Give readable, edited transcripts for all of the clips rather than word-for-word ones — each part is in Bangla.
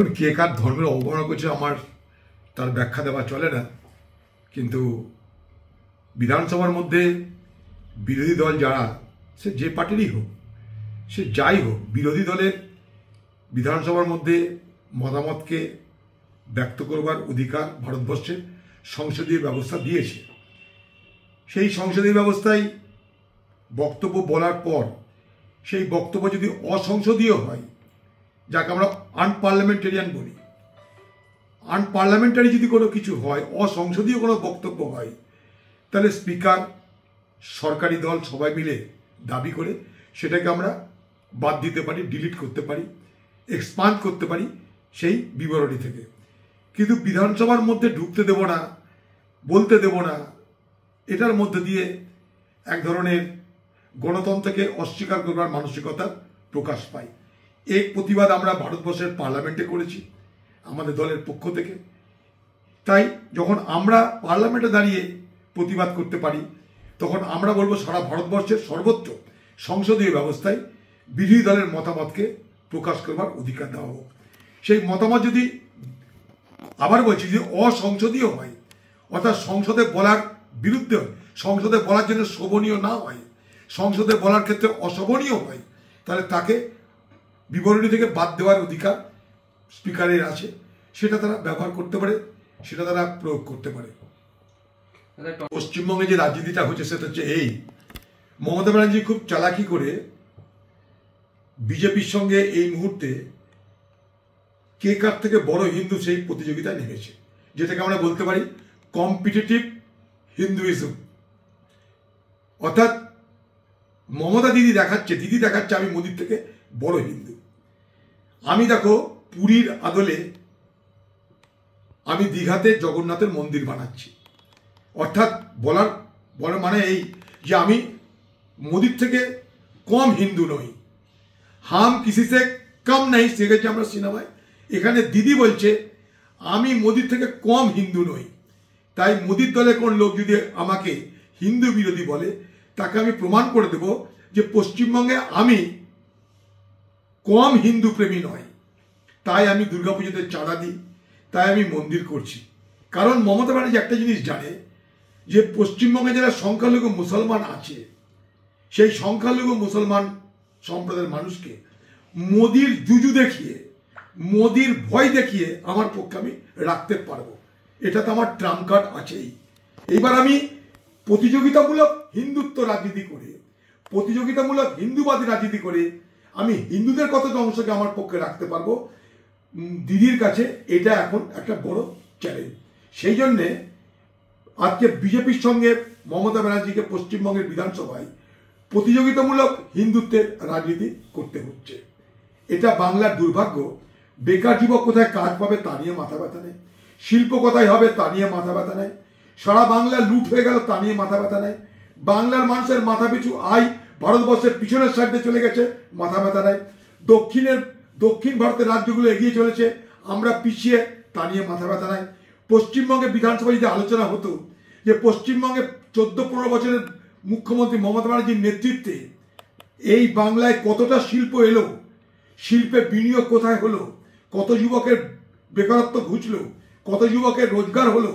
দেখুন, কে কার ধর্মের অবমাননা করছে আমার তার ব্যাখ্যা দেওয়া চলে না, কিন্তু বিধানসভার মধ্যে বিরোধী দল যারা, সে যে পার্টিরই হোক, সে যাই হোক, বিরোধী দলের বিধানসভার মধ্যে মতামতকে ব্যক্ত করবার অধিকার ভারতবর্ষের সংসদীয় ব্যবস্থা দিয়েছে। সেই সংসদীয় ব্যবস্থায় বক্তব্য বলার পর সেই বক্তব্য যদি অসংসদীয় হয়, যাকে আমরা আনপার্লামেন্টারিয়ান বলি, আনপার্লামেন্টারি যদি কোনো কিছু হয়, অসংসদীয় কোনো বক্তব্য হয়, তাহলে স্পিকার, সরকারি দল সবাই মিলে দাবি করে সেটাকে আমরা বাদ দিতে পারি, ডিলিট করতে পারি, এক্সপান্ড করতে পারি সেই বিবরণী থেকে। কিন্তু বিধানসভার মধ্যে ঢুকতে দেব না, বলতে দেব না, এটার মধ্যে দিয়ে এক ধরনের গণতন্ত্রকে অস্বীকার করবার মানসিকতার প্রকাশ পায়। এই প্রতিবাদ আমরা ভারতবর্ষের পার্লামেন্টে করেছি আমাদের দলের পক্ষ থেকে। তাই যখন আমরা পার্লামেন্টে দাঁড়িয়ে প্রতিবাদ করতে পারি, তখন আমরা বলবো সারা ভারতবর্ষের সর্বত্র সংসদীয় ব্যবস্থায় বিরোধী দলের মতামতকে প্রকাশ করবার অধিকার দেওয়া হোক। সেই মতামত যদি, আবার বলছি, যদি অসংসদীয় হয়, অর্থাৎ সংসদে বলার বিরুদ্ধে হয়, সংসদে বলার জন্য শোভনীয় না হয়, সংসদে বলার ক্ষেত্রে অশোভনীয় হয়, তাহলে তাকে বিবরণী থেকে বাদ দেওয়ার অধিকার স্পিকারের আছে। সেটা তারা ব্যবহার করতে পারে, সেটা তারা প্রয়োগ করতে পারে। পশ্চিমবঙ্গে যে রাজনীতিটা হচ্ছে সেটা হচ্ছে এই, মমতা ব্যানার্জি খুব চালাকি করে বিজেপির সঙ্গে এই মুহূর্তে কে কার থেকে বড় হিন্দু সেই প্রতিযোগিতায় নেমেছে, যেটাকে আমরা বলতে পারি কম্পিটিটিভ হিন্দুইজম। অর্থাৎ মমতা দিদি দেখাচ্ছে আমি মোদির থেকে বড় হিন্দু। আমি দেখো পুরীর আদলে আমি দীঘাতে জগন্নাথের মন্দির বানাচ্ছি। অর্থাৎ বলার মানে এই যে আমি মোদির থেকে কম হিন্দু নই। হাম কিসি সে কম নাই, শিখেছি আমরা সিনেমায়। এখানে দিদি বলছে আমি মোদির থেকে কম হিন্দু নই। তাই মোদির দলের কোন লোক যদি আমাকে হিন্দু বিরোধী বলে, তাকে আমি প্রমাণ করে দেব যে পশ্চিমবঙ্গে আমি কম হিন্দু প্রেমী নয়। তাই আমি দুর্গাপুজোতে চাঁদা দিই, তাই আমি মন্দির করছি। কারণ মমতা ব্যানার্জি একটা জিনিস জানে যে পশ্চিমবঙ্গে যারা সংখ্যালঘু মুসলমান আছে, সেই সংখ্যালঘু মুসলমান সম্প্রদায়ের মানুষকে মোদির জুজু দেখিয়ে, মোদির ভয় দেখিয়ে আমার পক্ষে আমি রাখতে পারবো। এটা তো আমার ট্রাম্প কার্ড আছেই। এইবার আমি প্রতিযোগিতামূলক হিন্দুত্ব রাজনীতি করে, প্রতিযোগিতামূলক হিন্দুবাদী রাজনীতি করে আমি হিন্দুদের কতটা অংশকে আমার পক্ষে রাখতে পারবো, দিদির কাছে এটা এখন একটা বড় চ্যালেঞ্জ। সেই জন্যে আজকে বিজেপির সঙ্গে মমতা ব্যানার্জিকে পশ্চিমবঙ্গের বিধানসভায় প্রতিযোগিতামূলক হিন্দুত্বের রাজনীতি করতে হচ্ছে। এটা বাংলার দুর্ভাগ্য। বেকার যুবক কোথায় কাজ পাবে তা নিয়ে মাথা ব্যথা নেই, শিল্প কোথায় হবে তা নিয়ে মাথা ব্যথা নেই, সারা বাংলা লুট হয়ে গেল তা নিয়ে মাথা ব্যথা নেই, বাংলার মানুষের মাথা পিছু আয় ভারতবর্ষের পিছনের সাইডে চলে গেছে, মাথা ব্যথা নেই, দক্ষিণ ভারতের রাজ্যগুলো এগিয়ে চলেছে, আমরা পিছিয়ে, তা নিয়ে মাথা ব্যথা নাই। পশ্চিমবঙ্গে বিধানসভায় যদি আলোচনা হতো যে পশ্চিমবঙ্গে 14-15 বছরের মুখ্যমন্ত্রী মমতা ব্যানার্জির নেতৃত্বে এই বাংলায় কতটা শিল্প এলো, শিল্পে বিনিয়োগ কোথায় হলো, কত যুবকের বেকারত্ব ঘুচলো, কত যুবকের রোজগার হলো,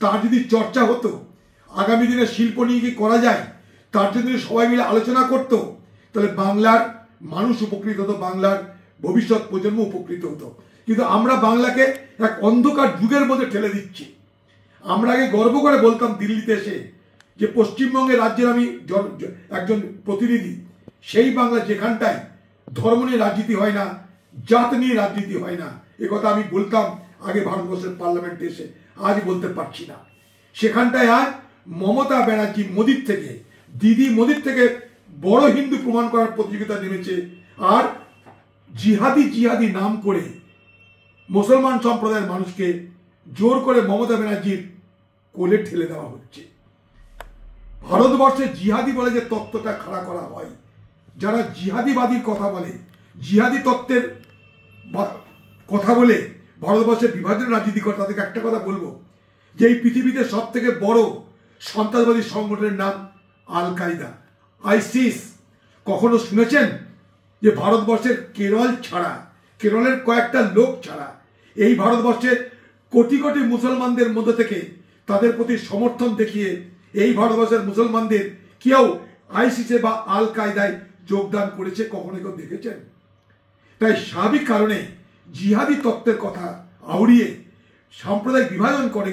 তার যদি চর্চা হতো, আগামী দিনে শিল্প নিয়ে কি করা যায় তার যদি সবাই মিলে আলোচনা করত, তাহলে বাংলার মানুষ উপকৃত হতো, বাংলার ভবিষ্যৎ প্রজন্ম উপকৃত হতো। কিন্তু আমরা বাংলাকে এক অন্ধকার যুগের মধ্যে ঠেলে দিচ্ছি। আমরা আগে গর্ব করে বলতাম দিল্লিতে এসে যে পশ্চিমবঙ্গের রাজ্যের আমি একজন প্রতিনিধি। সেই বাংলা যেখানটায় ধর্ম নিয়ে রাজনীতি হয় না, জাত নিয়ে রাজনীতি হয় না, একথা আমি বলতাম আগে ভারতবর্ষের পার্লামেন্টে এসে, আজ বলতে পারছি না। সেখানটায় আজ মমতা ব্যানার্জি মোদির থেকে, দিদি মোদির থেকে বড় হিন্দু প্রমাণ করার প্রতিযোগিতা নেমেছে। আর জিহাদি নাম করে মুসলমান সম্প্রদায়ের মানুষকে জোর করে মমতা ব্যানার্জির কোলে ঠেলে দেওয়া হচ্ছে। ভারতবর্ষে জিহাদি বলে যে তত্ত্বটা খাড়া করা হয়, যারা জিহাদিবাদীর কথা বলে, জিহাদি তত্ত্বের কথা বলে ভারতবর্ষের বিভাজন রাজনীতি করে, তাদেরকে একটা কথা বলবো যে এই পৃথিবীতে সব থেকে বড় সন্ত্রাসবাদী সংগঠনের নাম আল কায়দা, আইসিস। কখনো শুনেছেন যে ভারতবর্ষের কেরল ছাড়া, কেরলের কয়েকটা লোক ছাড়া এই ভারতবর্ষের কোটি কোটি মুসলমানদের মধ্যে থেকে তাদের প্রতি সমর্থন দেখিয়ে এই ভারতবর্ষের মুসলমানদের কেউ আইসিসে বা আল কায়দায় যোগদান করেছে কখনো কেউ দেখেছেন? তাই স্বাভাবিক কারণে জিহাদি তত্ত্বের কথা আউড়িয়ে সাম্প্রদায়িক বিভাজন করে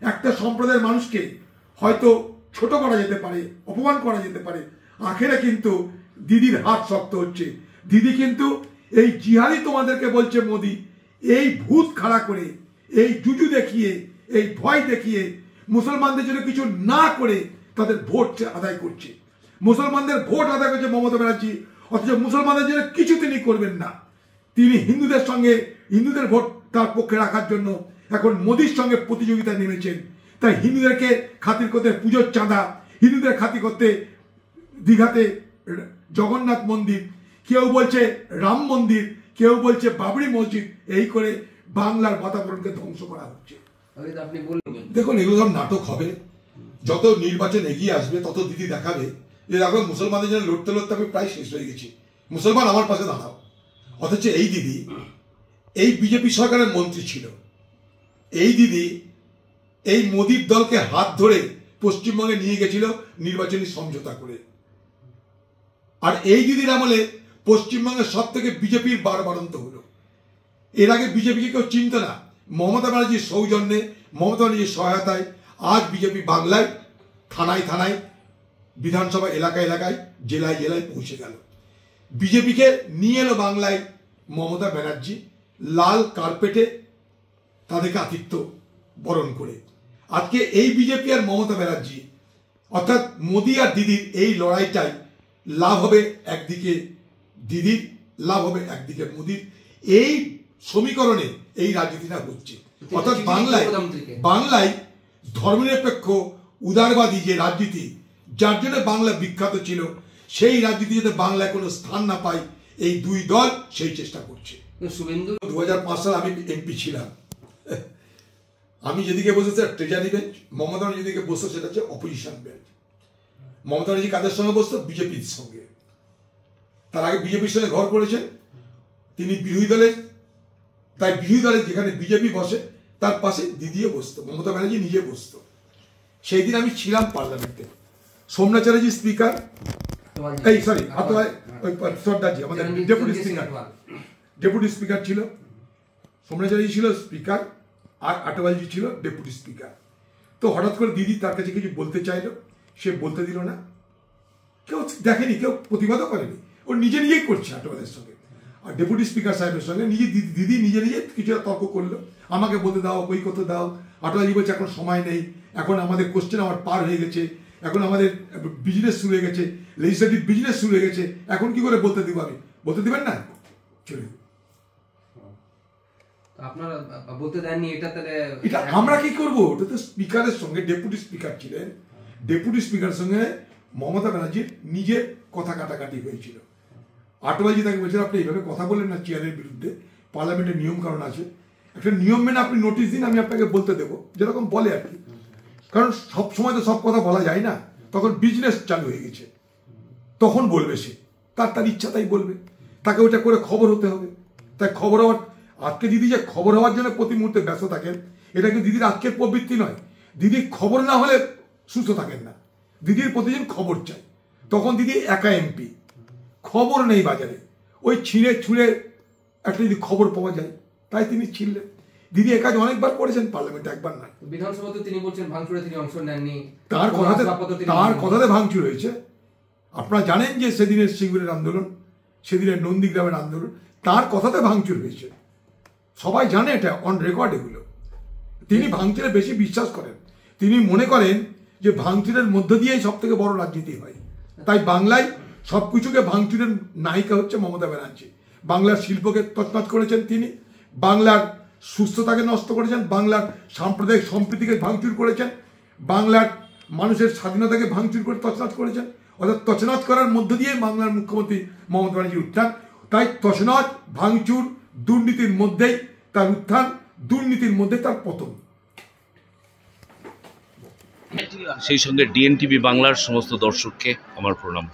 একটা সম্প্রদায়ের মানুষকে হয়তো ছোট করা যেতে পারে, অপমান করা যেতে পারে, আখেরে কিন্তু দিদির হাত শক্ত হচ্ছে। দিদি কিন্তু এই জিহাদি তোমাদেরকে বলছে মোদি, এই ভূত খাড়া করে, এই জুজু দেখিয়ে, এই ভয় দেখিয়ে মুসলমানদের জন্য কিছু না করে তাদের ভোট আদায় করছে। মুসলমানদের ভোট আদায় করছে মমতা ব্যানার্জি, অথচ মুসলমানদের জন্য কিছু তিনি করবেন না। তিনি হিন্দুদের সঙ্গে, হিন্দুদের ভোট তার পক্ষে রাখার জন্য এখন মোদির সঙ্গে প্রতিযোগিতায় নেমেছেন। তাই হিন্দুদেরকে খাতির করতে পুজোর চাঁদা, হিন্দুদের খাতির করতে দীঘাতে জগন্নাথ মন্দির, কেউ বলছে রাম মন্দির, কেউ বলছে বাবরি মসজিদ, এই করে বাংলার বাতাবরণকে ধ্বংস করা হচ্ছে। দেখুন, এগুলো সব নাটক হবে। যত নির্বাচন এগিয়ে আসবে তত দিদি দেখাবে যে দেখো মুসলমানদের জন্য লড়তে লড়তে আমি প্রায় শেষ হয়ে গেছি, মুসলমান আমার পাশে দাঁড়াও। অথচ এই দিদি এই বিজেপি সরকারের মন্ত্রী ছিল, এই দিদি এই মোদির দলকে হাত ধরে পশ্চিমবঙ্গে নিয়ে গেছিল নির্বাচনী সমঝোতা করে। আর এই দিদির আমলে পশ্চিমবঙ্গের সব থেকে বিজেপির বারবারন্ত হলো। এর আগে বিজেপিকে কেউ চিনত না। মমতা ব্যানার্জির সৌজন্যে, মমতা ব্যানার্জির সহায়তায় আজ বিজেপি বাংলায় থানায় থানায়, বিধানসভা এলাকায় এলাকায়, জেলায় জেলায় পৌঁছে গেল। বিজেপিকে নিয়ে এলো বাংলায় মমতা ব্যানার্জি, লাল কার্পেটে তাদেরকে আতিথ্য বরণ করে। আজকে এই বিজেপি আর মমতা ব্যানার্জি অর্থাৎ মোদি আর দিদির এই লড়াইটাই লাভ হবে একদিকে দিদির, লাভ হবে একদিকে মোদির। এই সমীকরণে এই রাজনীতিটা হচ্ছে। অর্থাৎ বাংলায় ধর্মনিরপেক্ষ উদারবাদী যে রাজনীতি, যার জন্য বাংলা বিখ্যাত ছিল, সেই রাজনীতি যাতে বাংলায় কোনো স্থান না পায়, এই দুই দল সেই চেষ্টা করছে। 2005 সালে আমি এমপি ছিলাম। আমি যেদিকে বসেছি ট্রেজারি বেঞ্চ, মমতা ব্যানার্জি যেদিকে বসতো সেটা হচ্ছে অপোজিশন বেঞ্চ। মমতা ব্যানার্জি কাদের সঙ্গে বসতো? বিজেপির সঙ্গে। তার আগে বিজেপির সঙ্গে ঘর করেছেন, তিনি বিরোধী দলের, তাই বিরোধী দলের যেখানে বিজেপি বসে তার পাশে দিদিও বসতো, মমতা ব্যানার্জি নিজে বসতো। সেই দিন আমি ছিলাম পার্লামেন্টে। সোমনাথ চ্যাটার্জি স্পিকার, এই সরি সর্দারজি আমাদের ডেপুটি স্পিকার ছিল, সোমনাথ চ্যাটার্জি ছিল স্পিকার, আর আটওয়ালজি ছিল ডেপুটি স্পিকার। তো হঠাৎ করে দিদি তার কাছে কিছু বলতে চাইলো, সে বলতে দিল না। কেউ দেখেনি, কেউ প্রতিবাদও করেনি, ও নিজে নিজেই করছে আটওয়ালের সঙ্গে আর ডেপুটি স্পিকার সাহেবের সঙ্গে। দিদি নিজে নিজে কিছুটা তর্ক করলো, আমাকে বলতে দাও, বই করতে দাও। আটওয়ালজি বলছে এখন সময় নেই, এখন আমাদের কোশ্চেন আমার পার হয়ে গেছে, এখন আমাদের বিজনেস শুরু হয়ে গেছে, লেজিসলেটিভ বিজনেস শুরু হয়ে গেছে, এখন কি করে বলতে দিব? আমি বলতে দিবেন না, চলে আপনারা বলতে দেননি। এটা আমরা কি করবো? ওটা তো স্পিকারের সঙ্গে, ডেপুটি স্পিকার ছিলেন, ডেপুটি স্পিকারের সঙ্গে মমতা ব্যানার্জির নিজের কথা কাটাকাটি হয়েছিল। আটওয়ালজি তাকে বলছেন আপনি এইভাবে কথা বললেন না চেয়ারের বিরুদ্ধে, পার্লামেন্টের নিয়ম কারণ আছে, একটা নিয়ম মেনে আপনি নোটিশ দিন, আমি আপনাকে বলতে দেবো, যেরকম বলে আর কি। কারণ সব সময় তো সব কথা বলা যায় না, তখন বিজনেস চালু হয়ে গেছে, তখন বলবে সে, তার ইচ্ছা তাই বলবে, তাকে ওটা করে খবর হতে হবে। তাই খবর হওয়ার, আজকে দিদি যে খবর হওয়ার জন্য প্রতি মুহূর্তে ব্যস্ত থাকেন, এটা কিন্তু দিদির আজকের প্রবৃত্তি নয়। দিদি খবর না হলে সুস্থ থাকেন না, দিদির প্রতিদিন খবর চাই। তখন দিদি একা এমপি, খবর নেই বাজারে, ওই ছিঁড়ে ছুঁড়ে একটা যদি খবর পাওয়া যায়, তাই তিনি ছিলেন। দিদি এ কাজ অনেকবার করেছেন, পার্লামেন্টে একবার না। বিধানসভাতে তিনি বলছেন ভাঙচুরে তিনি অংশ নেননি, তার কথাতে ভাঙচুর হয়েছে। আপনারা জানেন যে সেদিনের সিঙ্গুরের আন্দোলন, সেদিনের নন্দীগ্রামের আন্দোলন, তার কথাতে ভাঙচুর হয়েছে, সবাই জানে, এটা অন রেকর্ড। এগুলো তিনি ভাঙচুরে বেশি বিশ্বাস করেন, তিনি মনে করেন যে ভাঙচুরের মধ্য দিয়েই সব থেকে বড় রাজনীতি হয়। তাই বাংলায় সবকিছুকে ভাঙচুরের নায়িকা হচ্ছে মমতা ব্যানার্জি। বাংলার শিল্পকে তছনছ করেছেন তিনি, বাংলার সুস্থতাকে নষ্ট করেছেন, বাংলার সাম্প্রদায়িক সম্প্রীতিকে ভাঙচুর করেছেন, বাংলার মানুষের স্বাধীনতাকে ভাঙচুর করে তছনছ করেছেন। অর্থাৎ তছনছ করার মধ্য দিয়ে বাংলার মুখ্যমন্ত্রী মমতা ব্যানার্জির উত্থান। তাই তছনছ, ভাঙচুর, দুর্নীতির মধ্যেই তার উত্থান, দুর্নীতির মধ্যে তার পতন। সেই সঙ্গে ডিএনটিভি বাংলার সমস্ত দর্শককে আমার প্রণাম।